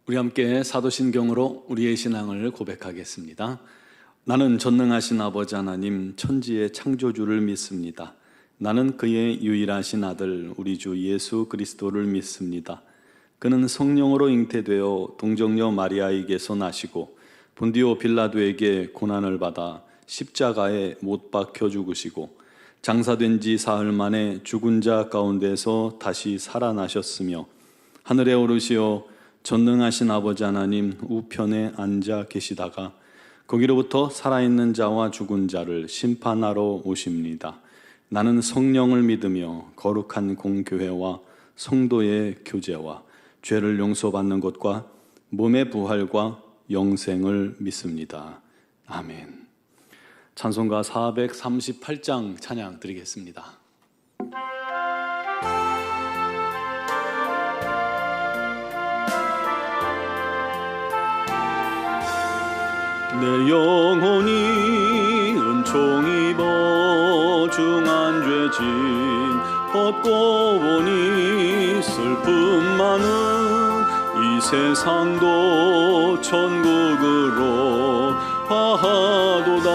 우리 함께 사도신경으로 우리의 신앙을 고백하겠습니다. 나는 전능하신 아버지 하나님 천지의 창조주를 믿습니다. 나는 그의 유일하신 아들 우리 주 예수 그리스도를 믿습니다. 그는 성령으로 잉태되어 동정녀 마리아에게서 나시고 본디오 빌라도에게 고난을 받아 십자가에 못 박혀 죽으시고 장사된 지 사흘 만에 죽은 자 가운데서 다시 살아나셨으며 하늘에 오르시어 전능하신 아버지 하나님 우편에 앉아 계시다가 거기로부터 살아있는 자와 죽은 자를 심판하러 오십니다. 나는 성령을 믿으며 거룩한 공교회와 성도의 교제와 죄를 용서받는 것과 몸의 부활과 영생을 믿습니다. 아멘. 찬송가 438장 찬양 드리겠습니다. 내 영혼이 은총 입어 중한 죄진 벗고 보니 슬픔 많은 이 세상도 천국으로 화하도다.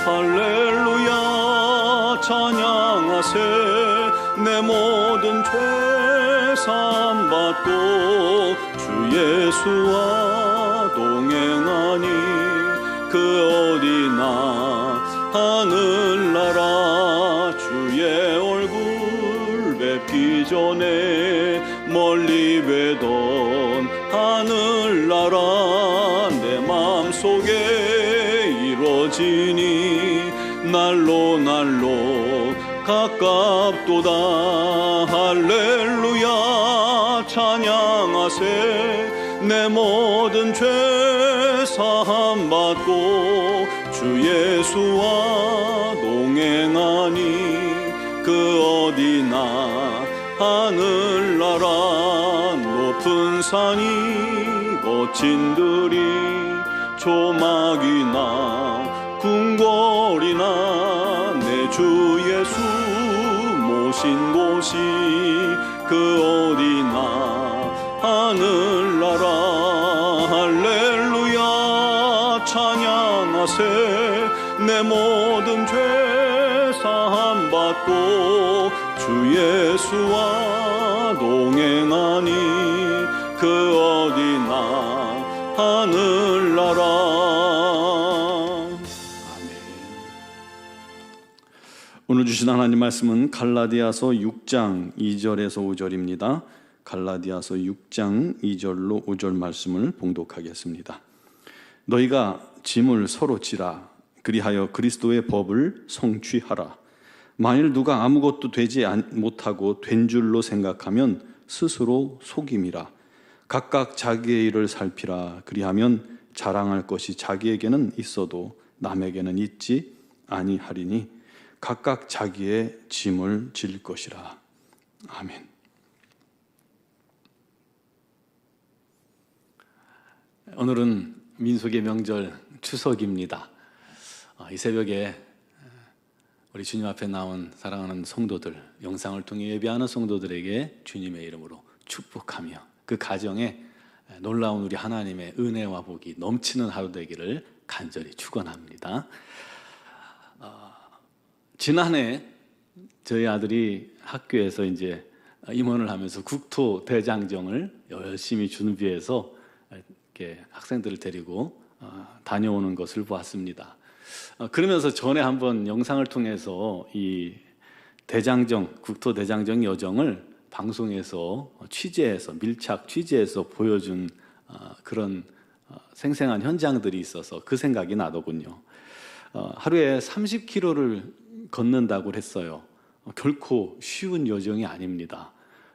할렐루야 찬양하세. 내 모든 죄 사함 받고 주 예수와 동행하니 그 어디나 하늘나라 주의 얼굴 뵙기 전에 멀리 뵈던 하늘나라 내 마음속에 이루어지니 날로 가깝도다. 할렐루야 찬양하세. 내 모든 죄 사함 받고 주 예수와 동행하니 그 어디나 하늘나라 높은 산이 거친 들이 조막이나 궁궐이나 내 주 예수 모신 곳이 그 어디나 하늘나라. 할렐루야 찬양하세. 내 모든 죄 사함 받고 주 예수와 동행하니 그 어디나 하늘나라. 오늘 주신 하나님 말씀은 갈라디아서 6장 2절에서 5절입니다. 갈라디아서 6장 2절로 5절 말씀을 봉독하겠습니다. 너희가 짐을 서로 지라. 그리하여 그리스도의 법을 성취하라. 만일 누가 아무것도 되지 못하고 된 줄로 생각하면 스스로 속임이라. 각각 자기의 일을 살피라. 그리하면 자랑할 것이 자기에게는 있어도 남에게는 있지 아니하리니 각각 자기의 짐을 질 것이라. 아멘. 오늘은 민수기 명절 추석입니다. 이 새벽에 우리 주님 앞에 나온 사랑하는 성도들, 영상을 통해 예배하는 성도들에게 주님의 이름으로 축복하며 그 가정에 놀라운 우리 하나님의 은혜와 복이 넘치는 하루 되기를 간절히 축원합니다. 지난해 저희 아들이 학교에서 이제 임원을 하면서 국토 대장정을 열심히 준비해서 이렇게 학생들을 데리고 다녀오는 것을 보았습니다. 그러면서 전에 한번 영상을 통해서 이 대장정, 국토 대장정 여정을 방송에서 취재해서 밀착 취재해서 보여준 그런 생생한 현장들이 있어서 그 생각이 나더군요. 하루에 30km를 걷는다고 했어요. 결코 쉬운 여정이 아닙니다.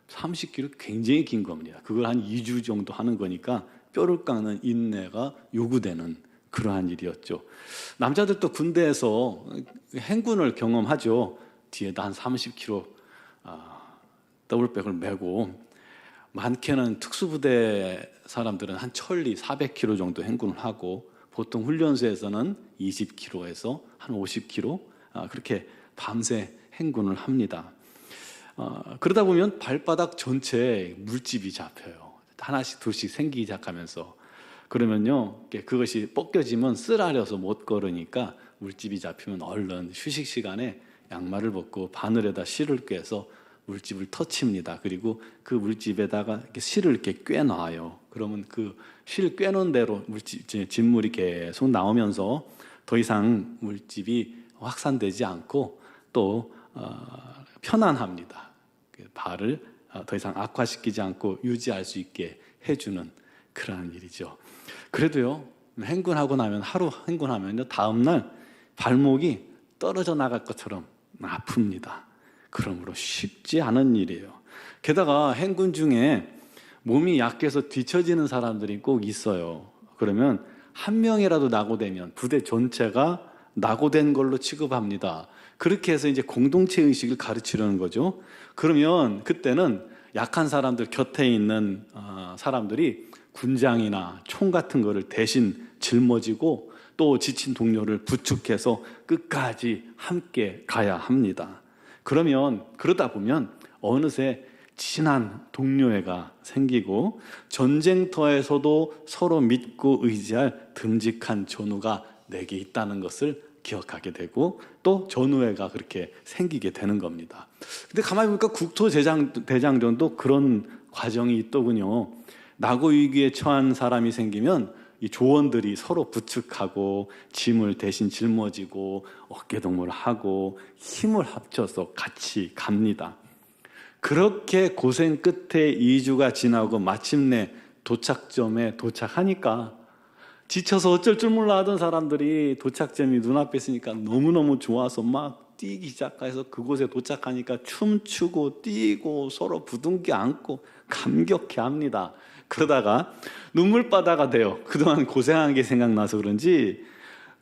30km 굉장히 긴 겁니다. 그걸 한 2주 정도 하는 거니까 뼈를 깎는 인내가 요구되는 그러한 일이었죠. 남자들도 군대에서 행군을 경험하죠. 뒤에다 한 30kg 더블백을 메고, 많게는 특수부대 사람들은 한 천리 400km 정도 행군을 하고, 보통 훈련소에서는 20km에서 한 50km 그렇게 밤새 행군을 합니다. 그러다 보면 발바닥 전체에 물집이 잡혀요. 하나씩 둘씩 생기기 시작하면서, 그러면요 그것이 벗겨지면 쓰라려서 못 걸으니까 물집이 잡히면 얼른 휴식 시간에 양말을 벗고 바늘에다 실을 꿰서 물집을 터칩니다. 그리고 그 물집에다가 이렇게 실을 이렇게 꿰놔요. 그러면 그 실 꿰놓은 대로 진물이 계속 나오면서 더 이상 물집이 확산되지 않고 또 편안합니다. 발을 더 이상 악화시키지 않고 유지할 수 있게 해주는 그러한 일이죠. 그래도요, 행군하고 나면, 하루 행군하면요, 다음날 발목이 떨어져 나갈 것처럼 아픕니다. 그러므로 쉽지 않은 일이에요. 게다가 행군 중에 몸이 약해서 뒤처지는 사람들이 꼭 있어요. 그러면 한 명이라도 낙오되면 부대 전체가 낙오된 걸로 취급합니다. 그렇게 해서 이제 공동체 의식을 가르치려는 거죠. 그러면 그때는 약한 사람들 곁에 있는 사람들이 군장이나 총 같은 거를 대신 짊어지고 또 지친 동료를 부축해서 끝까지 함께 가야 합니다. 그러다 보면 어느새 친한 동료애가 생기고 전쟁터에서도 서로 믿고 의지할 듬직한 전우가 내게 있다는 것을 기억하게 되고 또 전우애가 그렇게 생기게 되는 겁니다. 근데 가만히 보니까 국토대장정도 그런 과정이 있더군요. 낙오 위기에 처한 사람이 생기면 이 조원들이 서로 부축하고 짐을 대신 짊어지고 어깨동무를 하고 힘을 합쳐서 같이 갑니다. 그렇게 고생 끝에 2주가 지나고 마침내 도착점에 도착하니까 지쳐서 어쩔 줄 몰라 하던 사람들이 도착점이 눈앞에 있으니까 너무너무 좋아서 막 뛰기 시작해서 그곳에 도착하니까 춤추고 뛰고 서로 부둥켜 안고 감격해 합니다. 그러다가 눈물바다가 돼요. 그동안 고생한 게 생각나서 그런지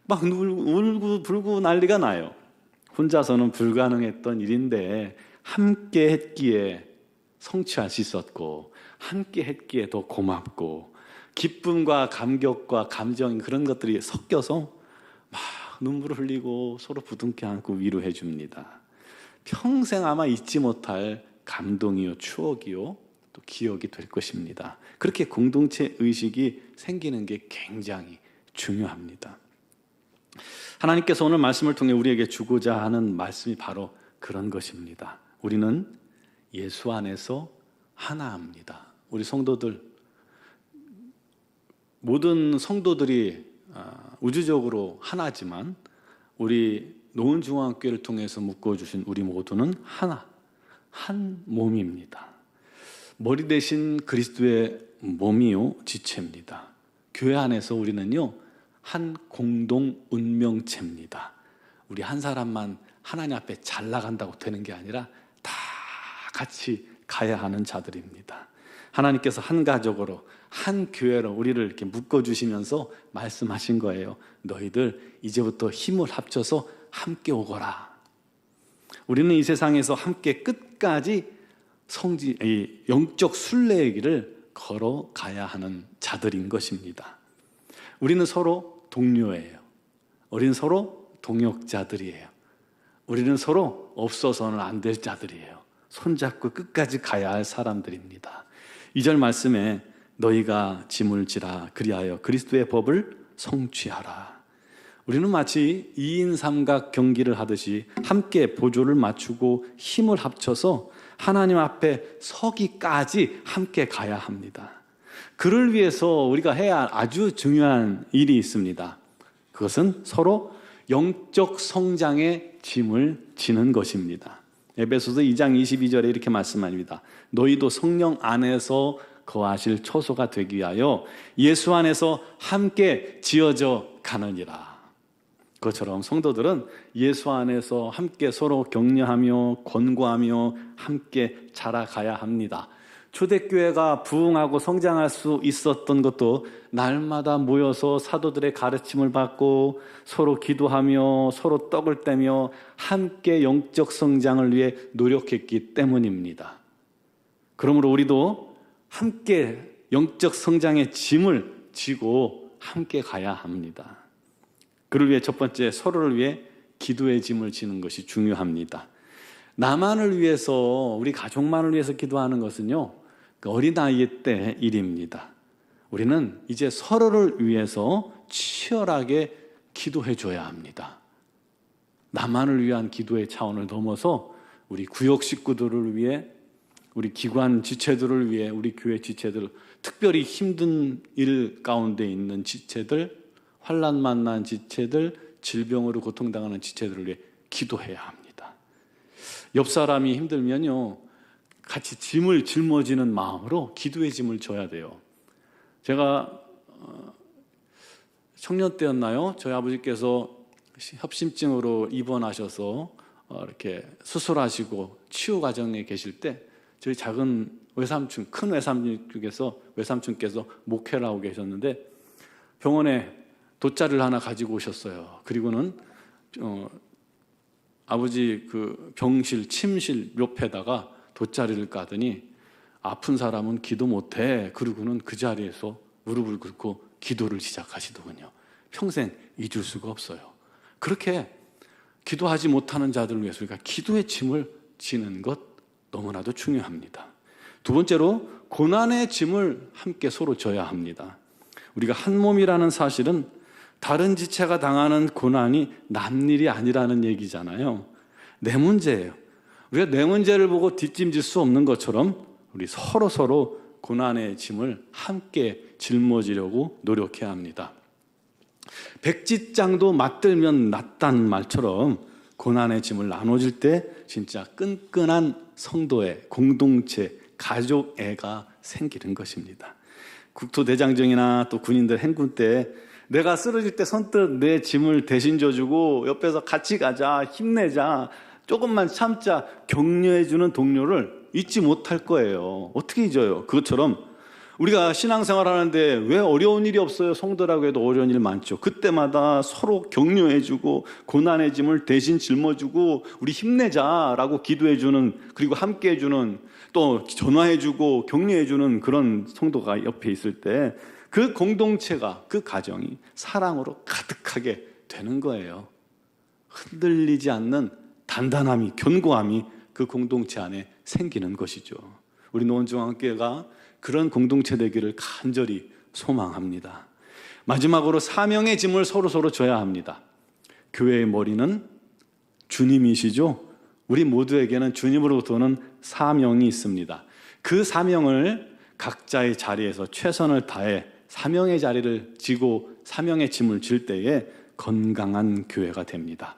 막 울고 불고 난리가 나요. 혼자서는 불가능했던 일인데 함께 했기에 성취할 수 있었고 함께 했기에 더 고맙고 기쁨과 감격과 감정 그런 것들이 섞여서 막 눈물을 흘리고 서로 부둥켜 안고 위로해 줍니다. 평생 아마 잊지 못할 감동이요 추억이요 또 기억이 될 것입니다. 그렇게 공동체 의식이 생기는 게 굉장히 중요합니다. 하나님께서 오늘 말씀을 통해 우리에게 주고자 하는 말씀이 바로 그런 것입니다. 우리는 예수 안에서 하나입니다. 우리 성도들, 모든 성도들이 우주적으로 하나지만 우리 노은중앙교회를 통해서 묶어주신 우리 모두는 하나, 한 몸입니다. 머리 대신 그리스도의 몸이요 지체입니다. 교회 안에서 우리는요 한 공동 운명체입니다. 우리 한 사람만 하나님 앞에 잘 나간다고 되는 게 아니라 다 같이 가야 하는 자들입니다. 하나님께서 한 가족으로 한 교회로 우리를 이렇게 묶어주시면서 말씀하신 거예요. 너희들 이제부터 힘을 합쳐서 함께 오거라. 우리는 이 세상에서 함께 끝까지 영적 순례의 길을 걸어가야 하는 자들인 것입니다. 우리는 서로 동료예요. 우리는 서로 동역자들이에요. 우리는 서로 없어서는 안 될 자들이에요. 손잡고 끝까지 가야 할 사람들입니다. 2절 말씀에 너희가 짐을 지라 그리하여 그리스도의 법을 성취하라. 우리는 마치 2인 삼각 경기를 하듯이 함께 보조를 맞추고 힘을 합쳐서 하나님 앞에 서기까지 함께 가야 합니다. 그를 위해서 우리가 해야 할 아주 중요한 일이 있습니다. 그것은 서로 영적 성장의 짐을 지는 것입니다. 에베소서 2장 22절에 이렇게 말씀합니다. 너희도 성령 안에서 거하실 초소가 되기 위하여 예수 안에서 함께 지어져 가느니라. 그것처럼 성도들은 예수 안에서 함께 서로 격려하며 권고하며 함께 자라가야 합니다. 초대교회가 부흥하고 성장할 수 있었던 것도 날마다 모여서 사도들의 가르침을 받고 서로 기도하며 서로 떡을 떼며 함께 영적 성장을 위해 노력했기 때문입니다. 그러므로 우리도 함께 영적 성장의 짐을 지고 함께 가야 합니다. 그를 위해 첫 번째 서로를 위해 기도의 짐을 지는 것이 중요합니다. 나만을 위해서 우리 가족만을 위해서 기도하는 것은요 그 어린아이 때 일입니다. 우리는 이제 서로를 위해서 치열하게 기도해 줘야 합니다. 나만을 위한 기도의 차원을 넘어서 우리 구역 식구들을 위해, 우리 기관 지체들을 위해, 우리 교회 지체들, 특별히 힘든 일 가운데 있는 지체들, 환난 만난 지체들, 질병으로 고통당하는 지체들을 위해 기도해야 합니다. 옆 사람이 힘들면요, 같이 짐을 짊어지는 마음으로 기도의 짐을 져야 돼요. 제가 청년 때였나요? 저희 아버지께서 협심증으로 입원하셔서 이렇게 수술하시고 치유 과정에 계실 때 저희 작은 외삼촌, 큰 외삼촌께서 목회를 하고 계셨는데 병원에 돗자리를 하나 가지고 오셨어요. 그리고는 아버지 그 병실, 침실 옆에다가 돗자리를 까더니 아픈 사람은 기도 못해. 그러고는 그 자리에서 무릎을 꿇고 기도를 시작하시더군요. 평생 잊을 수가 없어요. 그렇게 기도하지 못하는 자들을 위해서 우리가 기도의 짐을 지는 것 너무나도 중요합니다. 두 번째로 고난의 짐을 함께 서로 져야 합니다. 우리가 한 몸이라는 사실은 다른 지체가 당하는 고난이 남일이 아니라는 얘기잖아요. 내 문제예요. 우리가 내 문제를 보고 뒷짐질 수 없는 것처럼 우리 서로 고난의 짐을 함께 짊어지려고 노력해야 합니다. 백지장도 맞들면 낫다는 말처럼 고난의 짐을 나눠질 때 진짜 끈끈한 성도의 공동체, 가족애가 생기는 것입니다. 국토대장정이나 또 군인들 행군 때 내가 쓰러질 때 선뜻 내 짐을 대신 져주고 옆에서 같이 가자, 힘내자, 조금만 참자, 격려해주는 동료를 잊지 못할 거예요. 어떻게 잊어요? 그것처럼 우리가 신앙생활 하는데 왜 어려운 일이 없어요? 성도라고 해도 어려운 일 많죠. 그때마다 서로 격려해주고 고난의 짐을 대신 짊어주고 우리 힘내자라고 기도해주는, 그리고 함께해주는, 또 전화해주고 격려해주는 그런 성도가 옆에 있을 때 그 공동체가, 그 가정이 사랑으로 가득하게 되는 거예요. 흔들리지 않는 단단함이, 견고함이 그 공동체 안에 생기는 것이죠. 우리 노원중앙교회가 그런 공동체 되기를 간절히 소망합니다. 마지막으로 사명의 짐을 서로 져야 합니다. 교회의 머리는 주님이시죠. 우리 모두에게는 주님으로부터는 사명이 있습니다. 그 사명을 각자의 자리에서 최선을 다해 사명의 자리를 지고 사명의 짐을 질 때에 건강한 교회가 됩니다.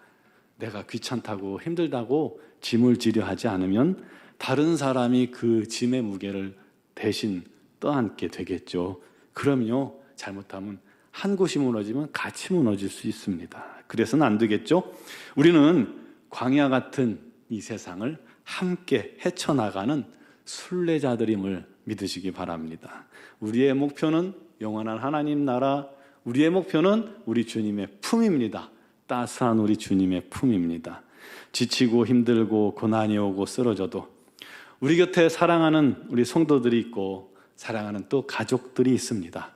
내가 귀찮다고 힘들다고 짐을 지려 하지 않으면 다른 사람이 그 짐의 무게를 대신 떠안게 되겠죠. 그럼요, 잘못하면 한 곳이 무너지면 같이 무너질 수 있습니다. 그래서는 안 되겠죠. 우리는 광야 같은 이 세상을 함께 헤쳐나가는 순례자들임을 믿으시기 바랍니다. 우리의 목표는 영원한 하나님 나라, 우리의 목표는 우리 주님의 품입니다. 따스한 우리 주님의 품입니다. 지치고 힘들고 고난이 오고 쓰러져도 우리 곁에 사랑하는 우리 성도들이 있고 사랑하는 또 가족들이 있습니다.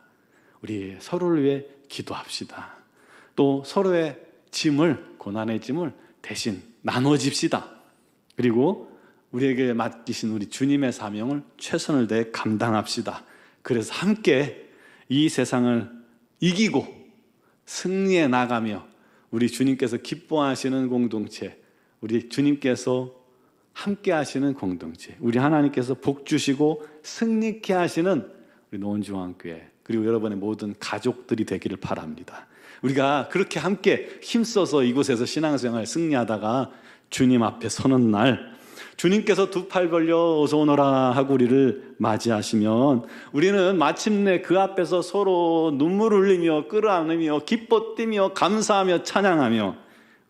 우리 서로를 위해 기도합시다. 또 서로의 짐을, 고난의 짐을 대신 나눠집시다. 그리고 우리에게 맡기신 우리 주님의 사명을 최선을 다해 감당합시다. 그래서 함께 이 세상을 이기고 승리해 나가며 우리 주님께서 기뻐하시는 공동체, 우리 주님께서 함께 하시는 공동체, 우리 하나님께서 복 주시고 승리케 하시는 우리 노원중앙교회, 그리고 여러분의 모든 가족들이 되기를 바랍니다. 우리가 그렇게 함께 힘써서 이곳에서 신앙생활 승리하다가 주님 앞에 서는 날, 주님께서 두 팔 벌려 어서 오너라 하고 우리를 맞이하시면 우리는 마침내 그 앞에서 서로 눈물 흘리며 끌어안으며 기뻐 뛰며 감사하며 찬양하며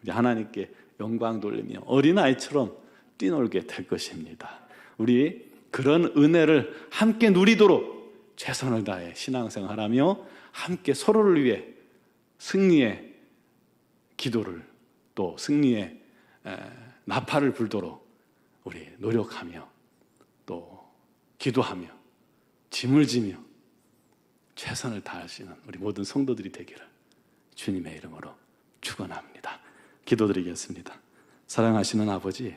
우리 하나님께 영광 돌리며 어린아이처럼 뛰놀게 될 것입니다. 우리 그런 은혜를 함께 누리도록 최선을 다해 신앙생활하며 함께 서로를 위해 승리의 기도를, 또 승리의 나팔을 불도록 우리 노력하며 또 기도하며 짐을 지며 최선을 다하시는 우리 모든 성도들이 되기를 주님의 이름으로 축원합니다. 기도드리겠습니다. 사랑하시는 아버지,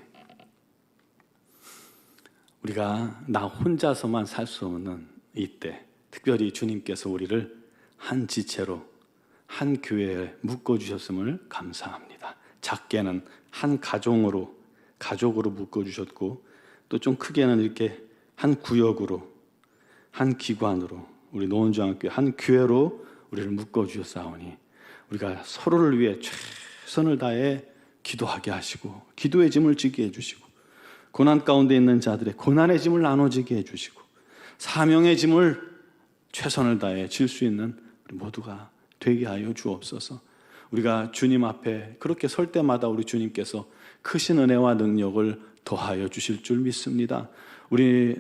우리가 나 혼자서만 살 수 없는 이때 특별히 주님께서 우리를 한 지체로 한 교회에 묶어주셨음을 감사합니다. 작게는 한 가족으로 묶어주셨고 또 좀 크게는 이렇게 한 구역으로 한 기관으로 우리 노원중앙교회 한 교회로 우리를 묶어주셨사오니 우리가 서로를 위해 최선을 다해 기도하게 하시고 기도의 짐을 지게 해주시고 고난 가운데 있는 자들의 고난의 짐을 나눠지게 해주시고 사명의 짐을 최선을 다해 질 수 있는 우리 모두가 되게 하여 주옵소서. 우리가 주님 앞에 그렇게 설 때마다 우리 주님께서 크신 은혜와 능력을 더하여 주실 줄 믿습니다. 우리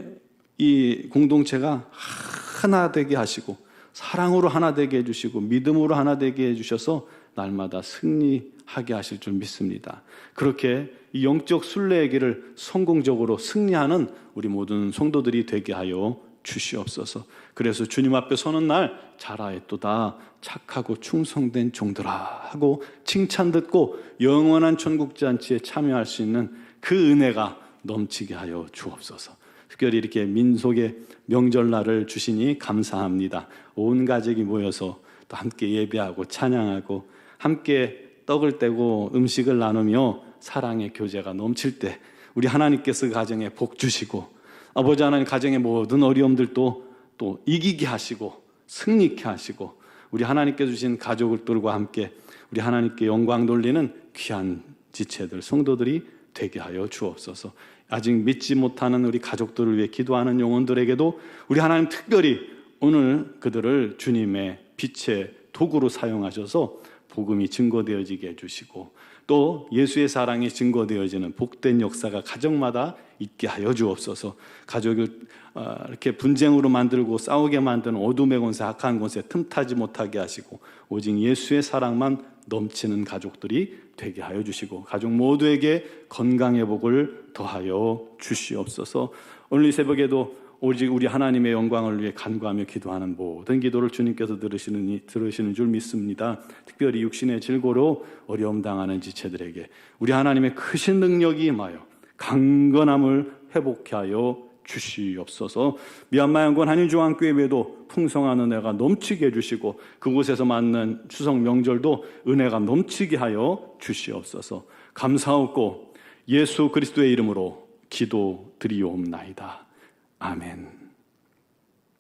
이 공동체가 하나 되게 하시고 사랑으로 하나 되게 해주시고 믿음으로 하나 되게 해주셔서 날마다 승리하게 하실 줄 믿습니다. 그렇게 이 영적 순례의 길을 성공적으로 승리하는 우리 모든 성도들이 되게 하여 주시옵소서. 그래서 주님 앞에 서는 날 잘하였도다 착하고 충성된 종들아 하고 칭찬 듣고 영원한 천국 잔치에 참여할 수 있는 그 은혜가 넘치게 하여 주옵소서. 특별히 이렇게 민속의 명절날을 주시니 감사합니다. 온 가족이 모여서 또 함께 예배하고 찬양하고 함께 떡을 떼고 음식을 나누며 사랑의 교제가 넘칠 때 우리 하나님께서 가정에 복 주시고 아버지 하나님 가정의 모든 어려움들도 또 이기게 하시고 승리케 하시고 우리 하나님께 주신 가족들과 함께 우리 하나님께 영광 돌리는 귀한 지체들 성도들이 되게 하여 주옵소서. 아직 믿지 못하는 우리 가족들을 위해 기도하는 영혼들에게도 우리 하나님 특별히 오늘 그들을 주님의 빛의 도구로 사용하셔서 복음이 증거되어지게 해주시고 또 예수의 사랑이 증거되어지는 복된 역사가 가정마다 있게 하여 주옵소서. 가족을 이렇게 분쟁으로 만들고 싸우게 만드는 어둠의 권세, 악한 권세 틈타지 못하게 하시고 오직 예수의 사랑만 넘치는 가족들이 되게 하여 주시고 가족 모두에게 건강의 복을 더하여 주시옵소서. 오늘 이 새벽에도 오직 우리 하나님의 영광을 위해 간구하며 기도하는 모든 기도를 주님께서 들으시는 줄 믿습니다. 특별히 육신의 질고로 어려움 당하는 지체들에게 우리 하나님의 크신 능력이 임하여 강건함을 회복케 하여 주시옵소서. 미얀마 yangon 한인중앙교회에도 풍성한 은혜가 넘치게 해주시고 그곳에서 맞는 추석 명절도 은혜가 넘치게 하여 주시옵소서. 감사하고 예수 그리스도의 이름으로 기도드리옵나이다. 아멘.